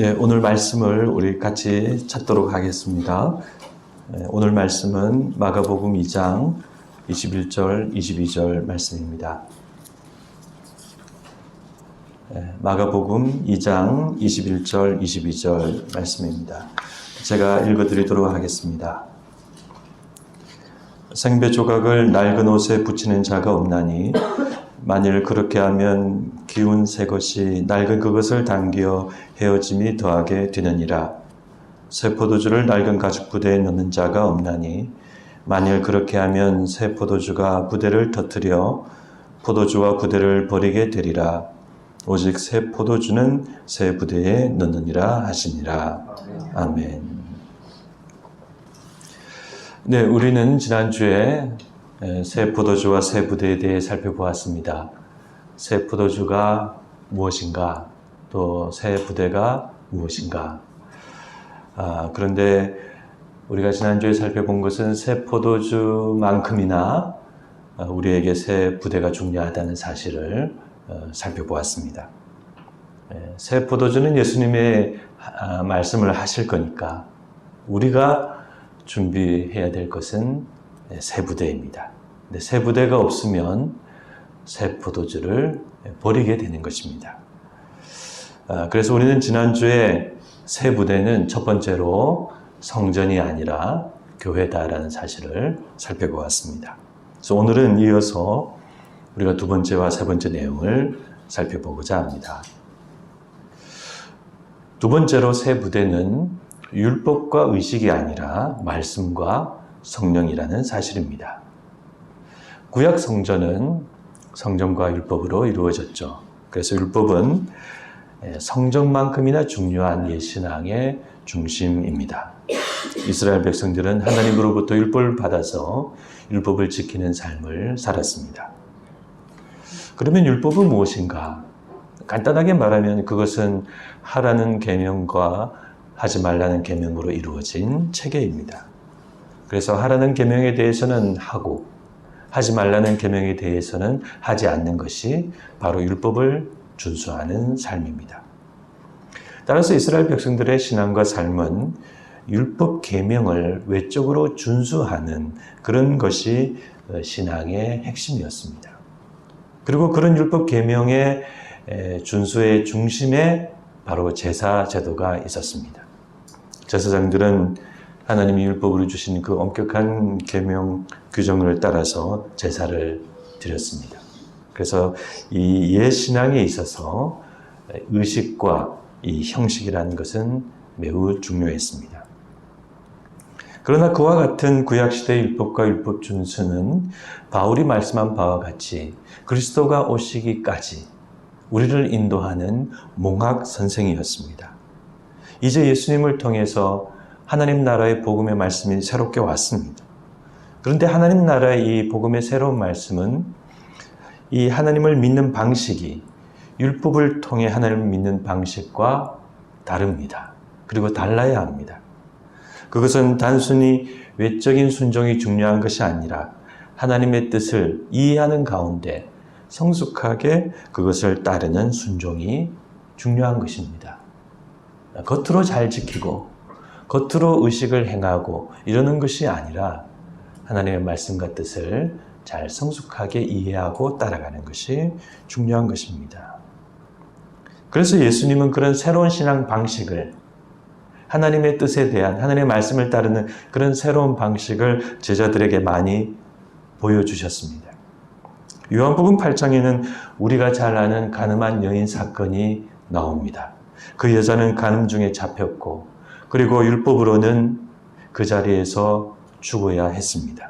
네, 오늘 말씀을 우리 같이 찾도록 하겠습니다. 오늘 말씀은 마가복음 2장 21절, 22절 말씀입니다. 마가복음 2장 21절, 22절 말씀입니다. 제가 읽어드리도록 하겠습니다. 생배 조각을 낡은 옷에 붙이는 자가 없나니 만일 그렇게 하면 기운 새 것이 낡은 그것을 당겨 헤어짐이 더하게 되느니라. 새 포도주를 낡은 가죽 부대에 넣는 자가 없나니 만일 그렇게 하면 새 포도주가 부대를 터뜨려 포도주와 부대를 버리게 되리라. 오직 새 포도주는 새 부대에 넣느니라 하시니라. 아멘. 네, 우리는 지난주에 새 포도주와 새 부대에 대해 살펴보았습니다. 새 포도주가 무엇인가, 또 새 부대가 무엇인가. 그런데 우리가 지난주에 살펴본 것은 새 포도주만큼이나 우리에게 새 부대가 중요하다는 사실을 살펴보았습니다. 새 포도주는 예수님의 말씀을 하실 거니까 우리가 준비해야 될 것은 새 부대입니다. 근데 새 부대가 없으면 새 포도주를 버리게 되는 것입니다. 그래서 우리는 지난주에 새 부대는 첫 번째로 성전이 아니라 교회다라는 사실을 살펴보았습니다. 그래서 오늘은 이어서 우리가 두 번째와 세 번째 내용을 살펴보고자 합니다. 두 번째로 새 부대는 율법과 의식이 아니라 말씀과 성령이라는 사실입니다. 구약 성전은 성전과 율법으로 이루어졌죠. 그래서 율법은 성전만큼이나 중요한 옛신앙의 중심입니다. 이스라엘 백성들은 하나님으로부터 율법을 받아서 율법을 지키는 삶을 살았습니다. 그러면 율법은 무엇인가? 간단하게 말하면 그것은 하라는 계명과 하지 말라는 계명으로 이루어진 체계입니다. 그래서 하라는 계명에 대해서는 하고 하지 말라는 계명에 대해서는 하지 않는 것이 바로 율법을 준수하는 삶입니다. 따라서 이스라엘 백성들의 신앙과 삶은 율법 계명을 외적으로 준수하는 그런 것이 신앙의 핵심이었습니다. 그리고 그런 율법 계명의 준수의 중심에 바로 제사 제도가 있었습니다. 제사장들은 하나님이 율법으로 주신 그 엄격한 계명 규정을 따라서 제사를 드렸습니다. 그래서 이 옛 신앙에 있어서 의식과 이 형식이라는 것은 매우 중요했습니다. 그러나 그와 같은 구약시대의 율법과 율법 준수는 바울이 말씀한 바와 같이 그리스도가 오시기까지 우리를 인도하는 몽학 선생이었습니다. 이제 예수님을 통해서 하나님 나라의 복음의 말씀이 새롭게 왔습니다. 그런데 하나님 나라의 이 복음의 새로운 말씀은 이 하나님을 믿는 방식이 율법을 통해 하나님을 믿는 방식과 다릅니다. 그리고 달라야 합니다. 그것은 단순히 외적인 순종이 중요한 것이 아니라 하나님의 뜻을 이해하는 가운데 성숙하게 그것을 따르는 순종이 중요한 것입니다. 겉으로 잘 지키고 겉으로 의식을 행하고 이러는 것이 아니라 하나님의 말씀과 뜻을 잘 성숙하게 이해하고 따라가는 것이 중요한 것입니다. 그래서 예수님은 그런 새로운 신앙 방식을 하나님의 뜻에 대한 하나님의 말씀을 따르는 그런 새로운 방식을 제자들에게 많이 보여주셨습니다. 요한복음 8장에는 우리가 잘 아는 가늠한 여인 사건이 나옵니다. 그 여자는 간음 중에 잡혔고 그리고 율법으로는 그 자리에서 죽어야 했습니다.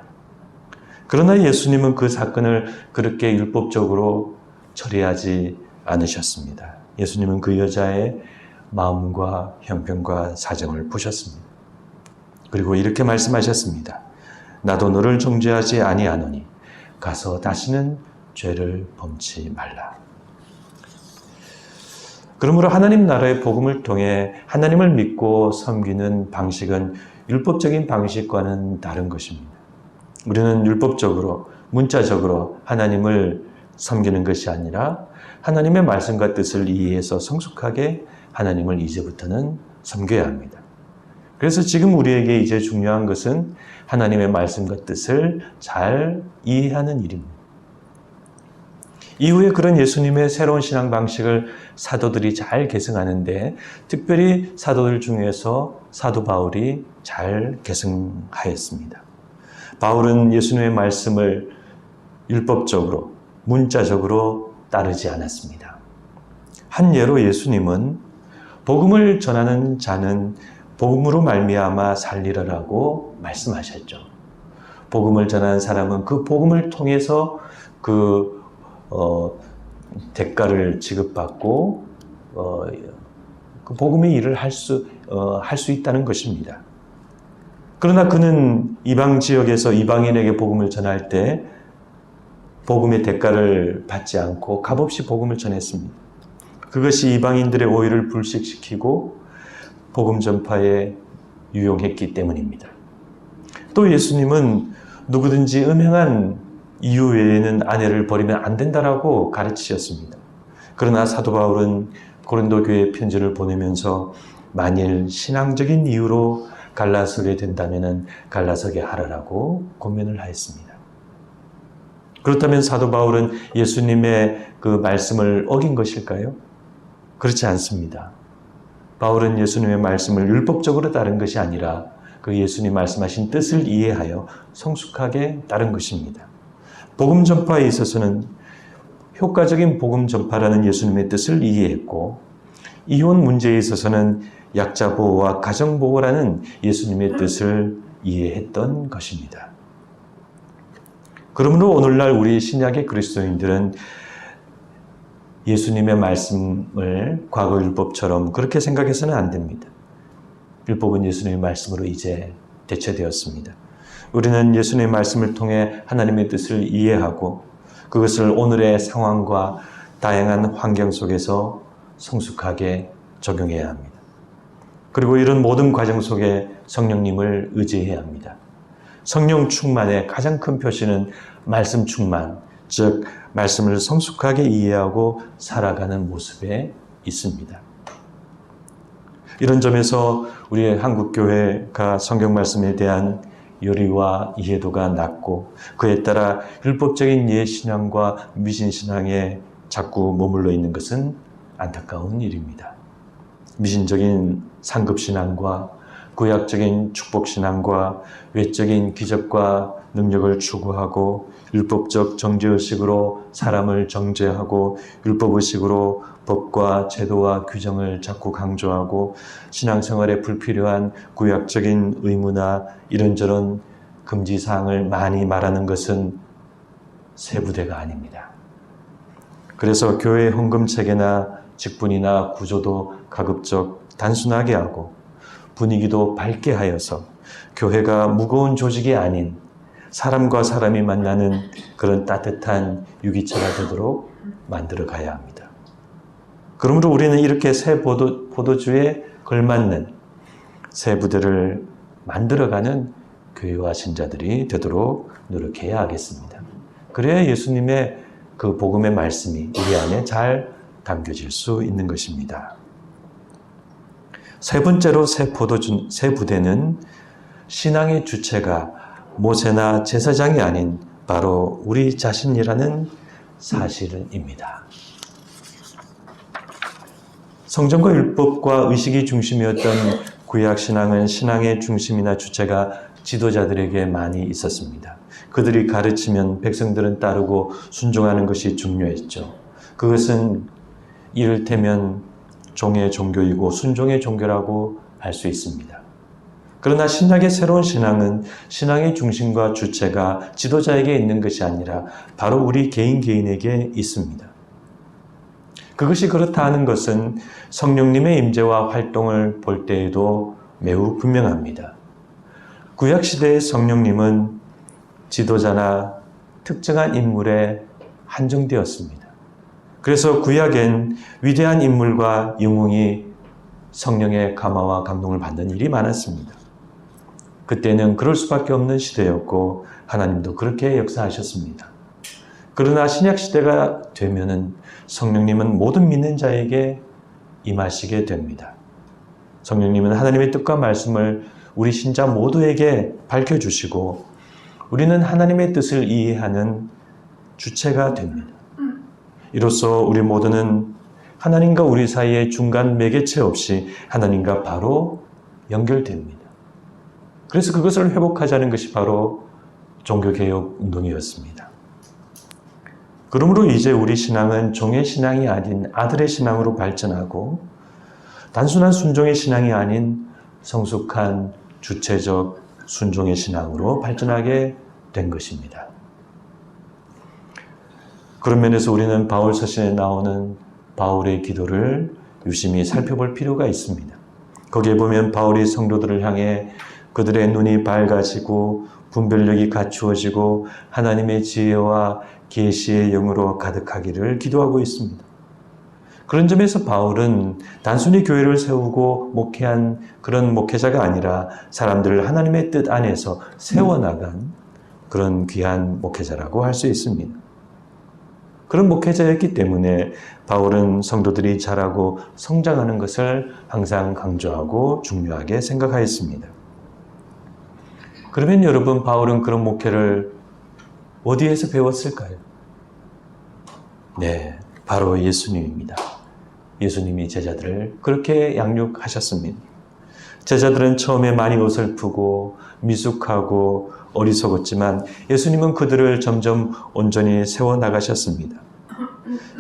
그러나 예수님은 그 사건을 그렇게 율법적으로 처리하지 않으셨습니다. 예수님은 그 여자의 마음과 형편과 사정을 보셨습니다. 그리고 이렇게 말씀하셨습니다. 나도 너를 정죄하지 아니하노니 가서 다시는 죄를 범치 말라. 그러므로 하나님 나라의 복음을 통해 하나님을 믿고 섬기는 방식은 율법적인 방식과는 다른 것입니다. 우리는 율법적으로, 문자적으로 하나님을 섬기는 것이 아니라 하나님의 말씀과 뜻을 이해해서 성숙하게 하나님을 이제부터는 섬겨야 합니다. 그래서 지금 우리에게 이제 중요한 것은 하나님의 말씀과 뜻을 잘 이해하는 일입니다. 이후에 그런 예수님의 새로운 신앙 방식을 사도들이 잘 계승하는데 특별히 사도들 중에서 사도 바울이 잘 계승하였습니다. 바울은 예수님의 말씀을 율법적으로, 문자적으로 따르지 않았습니다. 한 예로 예수님은 복음을 전하는 자는 복음으로 말미암아 살리라라고 말씀하셨죠. 복음을 전하는 사람은 그 복음을 통해서 대가를 지급받고 그 복음의 일을 할 수 있다는 것입니다. 그러나 그는 이방 지역에서 이방인에게 복음을 전할 때 복음의 대가를 받지 않고 값없이 복음을 전했습니다. 그것이 이방인들의 오해를 불식시키고 복음 전파에 유용했기 때문입니다. 또 예수님은 누구든지 음행한 이유 외에는 아내를 버리면 안 된다라고 가르치셨습니다. 그러나 사도 바울은 고린도 교회에 편지를 보내면서 만일 신앙적인 이유로 갈라서게 된다면 갈라서게 하라라고 권면을 하였습니다. 그렇다면 사도 바울은 예수님의 그 말씀을 어긴 것일까요? 그렇지 않습니다. 바울은 예수님의 말씀을 율법적으로 따른 것이 아니라 그 예수님 말씀하신 뜻을 이해하여 성숙하게 따른 것입니다. 복음 전파에 있어서는 효과적인 복음 전파라는 예수님의 뜻을 이해했고 이혼 문제에 있어서는 약자 보호와 가정 보호라는 예수님의 뜻을 이해했던 것입니다. 그러므로 오늘날 우리 신약의 그리스도인들은 예수님의 말씀을 과거 율법처럼 그렇게 생각해서는 안 됩니다. 율법은 예수님의 말씀으로 이제 대체되었습니다. 우리는 예수님의 말씀을 통해 하나님의 뜻을 이해하고 그것을 오늘의 상황과 다양한 환경 속에서 성숙하게 적용해야 합니다. 그리고 이런 모든 과정 속에 성령님을 의지해야 합니다. 성령 충만의 가장 큰 표시는 말씀 충만, 즉 말씀을 성숙하게 이해하고 살아가는 모습에 있습니다. 이런 점에서 우리 한국교회가 성경 말씀에 대한 요리와 이해도가 낮고 그에 따라 율법적인 예신앙과 미신신앙에 자꾸 머물러 있는 것은 안타까운 일입니다. 미신적인 상급신앙과 구약적인 축복신앙과 외적인 기적과 능력을 추구하고 율법적 정죄의식으로 사람을 정죄하고 율법의식으로 법과 제도와 규정을 자꾸 강조하고 신앙생활에 불필요한 구약적인 의무나 이런저런 금지사항을 많이 말하는 것은 세부대가 아닙니다. 그래서 교회 헌금체계나 직분이나 구조도 가급적 단순하게 하고 분위기도 밝게 하여서 교회가 무거운 조직이 아닌 사람과 사람이 만나는 그런 따뜻한 유기체가 되도록 만들어 가야 합니다. 그러므로 우리는 이렇게 새 포도주에 걸맞는 새 부대를 만들어가는 교회와 신자들이 되도록 노력해야 하겠습니다. 그래야 예수님의 그 복음의 말씀이 우리 안에 잘 담겨질 수 있는 것입니다. 세 번째로 새 부대는 신앙의 주체가 모세나 제사장이 아닌 바로 우리 자신이라는 사실입니다. 성전과 율법과 의식이 중심이었던 구약신앙은 신앙의 중심이나 주체가 지도자들에게 많이 있었습니다. 그들이 가르치면 백성들은 따르고 순종하는 것이 중요했죠. 그것은 이를테면 종의 종교이고 순종의 종교라고 할 수 있습니다. 그러나 신약의 새로운 신앙은 신앙의 중심과 주체가 지도자에게 있는 것이 아니라 바로 우리 개인에게 있습니다. 그것이 그렇다 하는 것은 성령님의 임재와 활동을 볼 때에도 매우 분명합니다. 구약시대의 성령님은 지도자나 특정한 인물에 한정되었습니다. 그래서 구약엔 위대한 인물과 영웅이 성령의 감화와 감동을 받는 일이 많았습니다. 그때는 그럴 수밖에 없는 시대였고 하나님도 그렇게 역사하셨습니다. 그러나 신약 시대가 되면은 성령님은 모든 믿는 자에게 임하시게 됩니다. 성령님은 하나님의 뜻과 말씀을 우리 신자 모두에게 밝혀주시고 우리는 하나님의 뜻을 이해하는 주체가 됩니다. 이로써 우리 모두는 하나님과 우리 사이에 중간 매개체 없이 하나님과 바로 연결됩니다. 그래서 그것을 회복하자는 것이 바로 종교개혁 운동이었습니다. 그러므로 이제 우리 신앙은 종의 신앙이 아닌 아들의 신앙으로 발전하고 단순한 순종의 신앙이 아닌 성숙한 주체적 순종의 신앙으로 발전하게 된 것입니다. 그런 면에서 우리는 바울 서신에 나오는 바울의 기도를 유심히 살펴볼 필요가 있습니다. 거기에 보면 바울이 성도들을 향해 그들의 눈이 밝아지고 분별력이 갖추어지고 하나님의 지혜와 계시의 영으로 가득하기를 기도하고 있습니다. 그런 점에서 바울은 단순히 교회를 세우고 목회한 그런 목회자가 아니라 사람들을 하나님의 뜻 안에서 세워나간 그런 귀한 목회자라고 할 수 있습니다. 그런 목회자였기 때문에 바울은 성도들이 자라고 성장하는 것을 항상 강조하고 중요하게 생각하였습니다. 그러면 여러분, 바울은 그런 목회를 어디에서 배웠을까요? 네, 바로 예수님입니다. 예수님이 제자들을 그렇게 양육하셨습니다. 제자들은 처음에 많이 어설프고 미숙하고 어리석었지만 예수님은 그들을 점점 온전히 세워나가셨습니다.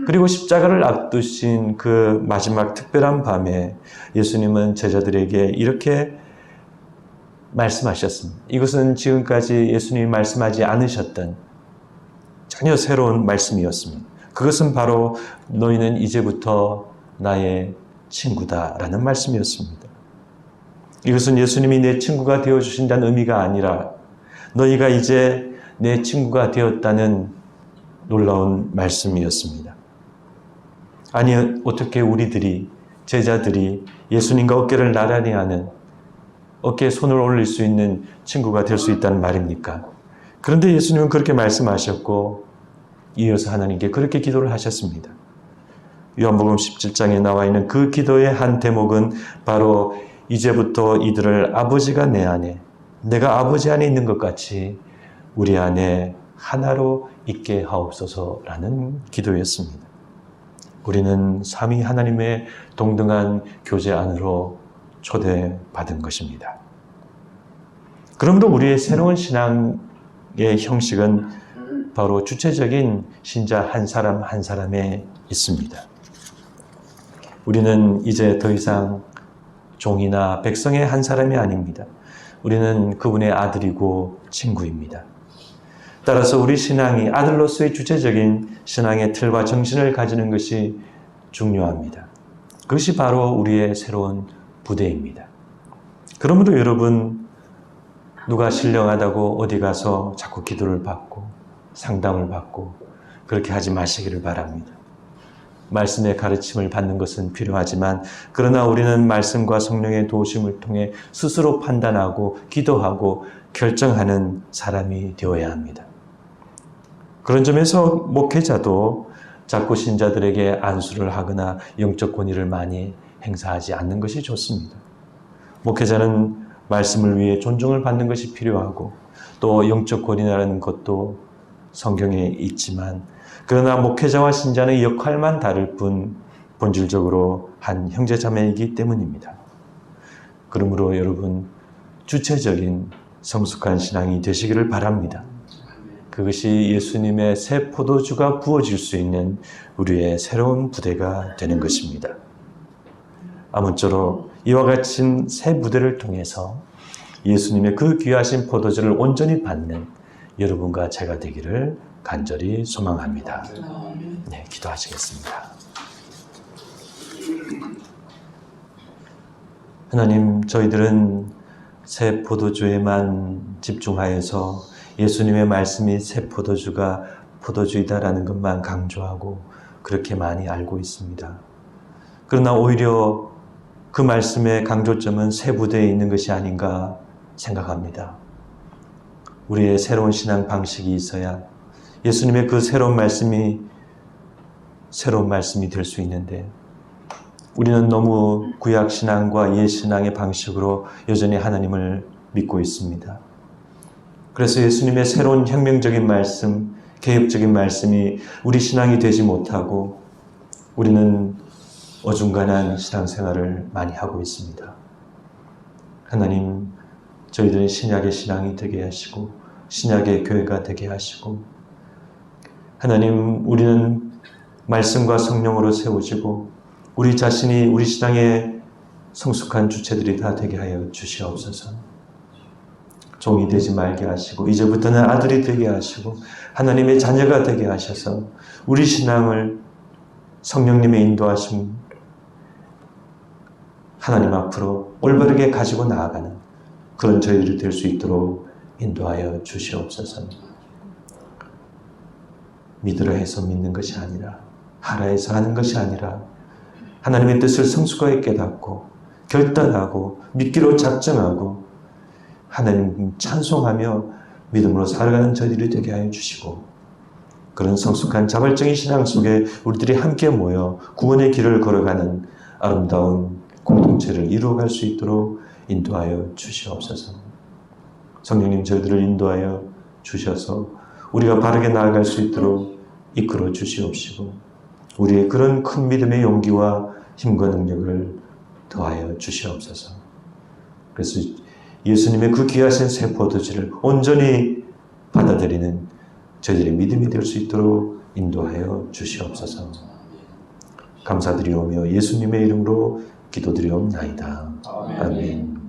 그리고 십자가를 앞두신 그 마지막 특별한 밤에 예수님은 제자들에게 이렇게 말씀하셨습니다. 이것은 지금까지 예수님이 말씀하지 않으셨던 전혀 새로운 말씀이었습니다. 그것은 바로 너희는 이제부터 나의 친구다라는 말씀이었습니다. 이것은 예수님이 내 친구가 되어주신다는 의미가 아니라 너희가 이제 내 친구가 되었다는 놀라운 말씀이었습니다. 아니, 어떻게 우리들이, 제자들이 예수님과 어깨를 나란히 하는, 어깨에 손을 올릴 수 있는 친구가 될 수 있다는 말입니까? 그런데 예수님은 그렇게 말씀하셨고 이어서 하나님께 그렇게 기도를 하셨습니다. 요한복음 17장에 나와 있는 그 기도의 한 대목은 바로 이제부터 이들을 아버지가 내 안에, 내가 아버지 안에 있는 것 같이 우리 안에 하나로 있게 하옵소서라는 기도였습니다. 우리는 삼위 하나님의 동등한 교제 안으로 초대받은 것입니다. 그러므로 우리의 새로운 신앙의 형식은 바로 주체적인 신자 한 사람 한 사람에 있습니다. 우리는 이제 더 이상 종이나 백성의 한 사람이 아닙니다. 우리는 그분의 아들이고 친구입니다. 따라서 우리 신앙이 아들로서의 주체적인 신앙의 틀과 정신을 가지는 것이 중요합니다. 그것이 바로 우리의 새로운 부대입니다. 그러므로 여러분, 누가 신령하다고 어디 가서 자꾸 기도를 받고 상담을 받고 그렇게 하지 마시기를 바랍니다. 말씀의 가르침을 받는 것은 필요하지만 그러나 우리는 말씀과 성령의 도우심을 통해 스스로 판단하고 기도하고 결정하는 사람이 되어야 합니다. 그런 점에서 목회자도 자꾸 신자들에게 안수를 하거나 영적 권위를 많이 행사하지 않는 것이 좋습니다. 목회자는 말씀을 위해 존중을 받는 것이 필요하고 또 영적 권위라는 것도 성경에 있지만 그러나 목회자와 신자의 역할만 다를 뿐 본질적으로 한 형제자매이기 때문입니다. 그러므로 여러분, 주체적인 성숙한 신앙이 되시기를 바랍니다. 그것이 예수님의 새 포도주가 부어질 수 있는 우리의 새로운 부대가 되는 것입니다. 아무쪼록 이와 같은 새 부대를 통해서 예수님의 그 귀하신 포도주를 온전히 받는 여러분과 제가 되기를 간절히 소망합니다. 네, 기도하시겠습니다. 하나님, 저희들은 새 포도주에만 집중하여서 예수님의 말씀이 새 포도주가 포도주이다라는 것만 강조하고 그렇게 많이 알고 있습니다. 그러나 오히려 그 말씀의 강조점은 새 부대에 있는 것이 아닌가 생각합니다. 우리의 새로운 신앙 방식이 있어야 예수님의 그 새로운 말씀이 될 수 있는데 우리는 너무 구약신앙과 옛신앙의 방식으로 여전히 하나님을 믿고 있습니다. 그래서 예수님의 새로운 혁명적인 말씀, 개혁적인 말씀이 우리 신앙이 되지 못하고 우리는 어중간한 신앙생활을 많이 하고 있습니다. 하나님, 저희들의 신약의 신앙이 되게 하시고 신약의 교회가 되게 하시고, 하나님, 우리는 말씀과 성령으로 세워지고 우리 자신이 우리 신앙의 성숙한 주체들이 다 되게 하여 주시옵소서. 종이 되지 말게 하시고 이제부터는 아들이 되게 하시고 하나님의 자녀가 되게 하셔서 우리 신앙을 성령님의 인도하심 하나님 앞으로 올바르게 가지고 나아가는 그런 저희들이 될 수 있도록 인도하여 주시옵소서. 믿으라 해서 믿는 것이 아니라, 하라 해서 하는 것이 아니라, 하나님의 뜻을 성숙하게 깨닫고 결단하고 믿기로 작정하고 하나님 찬송하며 믿음으로 살아가는 저희들이 되게 하여 주시고, 그런 성숙한 자발적인 신앙 속에 우리들이 함께 모여 구원의 길을 걸어가는 아름다운 공동체를 이루어갈 수 있도록 인도하여 주시옵소서. 성령님, 저희들을 인도하여 주셔서 우리가 바르게 나아갈 수 있도록 이끌어 주시옵시고 우리의 그런 큰 믿음의 용기와 힘과 능력을 더하여 주시옵소서. 그래서 예수님의 그 귀하신 새 포도주를 온전히 받아들이는 저희들의 믿음이 될 수 있도록 인도하여 주시옵소서. 감사드리오며 예수님의 이름으로 기도드리옵나이다. 아멘.